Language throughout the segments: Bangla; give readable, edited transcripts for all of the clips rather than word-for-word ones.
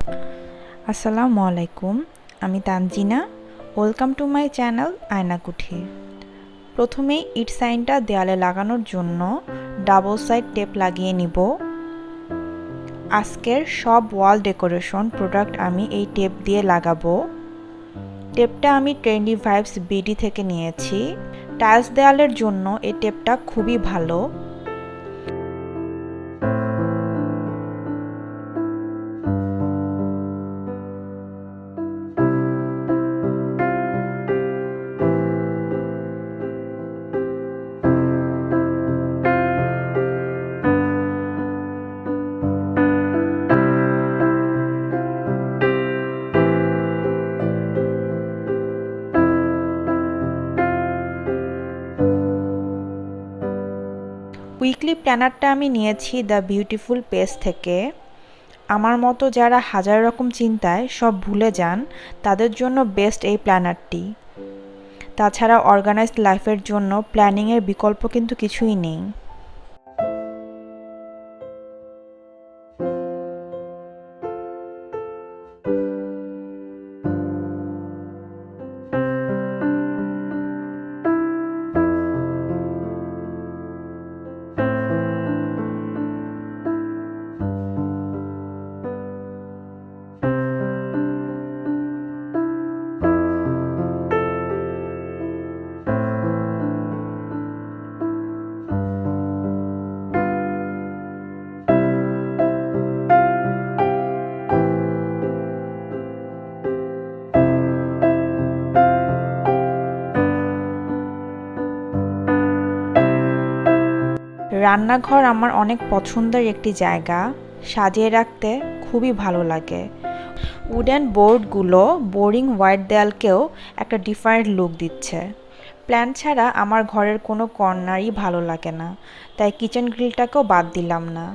আসসালামু আলাইকুম, আমি Tanzina. Welcome to my channel আয়না কুথির। প্রথমেই ইট সাইনটা দেয়ালে লাগানোর জন্য ডাবল সাইড টেপ লাগিয়ে নিব। আজকের সব ওয়াল ডেকোরেশন প্রোডাক্ট আমি এই টেপ দিয়ে লাগাবো। টেপটা আমি ট্রেন্ডি ভাইবস বিডি থেকে নিয়েছি। টাইলস দেয়ালের জন্য এই টেপটা খুবই ভালো। উইকলি প্ল্যানারটা আমি নিয়েছি দ্য বিউটিফুল পেজ থেকে। আমার মতো যারা হাজার রকম চিন্তায় সব ভুলে যান, তাদের জন্য বেস্ট এই প্ল্যানারটি। তাছাড়া অর্গানাইজড লাইফের জন্য প্ল্যানিংয়ের বিকল্প কিন্তু কিছুই নেই। রান্নাঘর আমার অনেক পছন্দের একটি জায়গা, সাজিয়ে রাখতে খুবই ভালো লাগে। উডেন বোর্ডগুলো বোরিং হোয়াইট দেয়ালকেও একটা ডিফারেন্ট লুক দিচ্ছে। প্ল্যান ছাড়া আমার ঘরের কোনো কর্নারই ভালো লাগে না, তাই কিচেন গ্রিলটাকেও বাদ দিলাম না।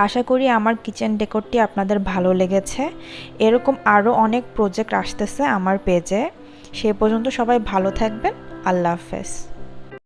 আশা করি আমার কিচেন ডেকোরটি আপনাদের ভালো লেগেছে। এরকম আরও অনেক প্রজেক্ট আসতেছে আমার পেজে। সে পর্যন্ত সবাই ভালো থাকবেন। আল্লাহ হাফেজ।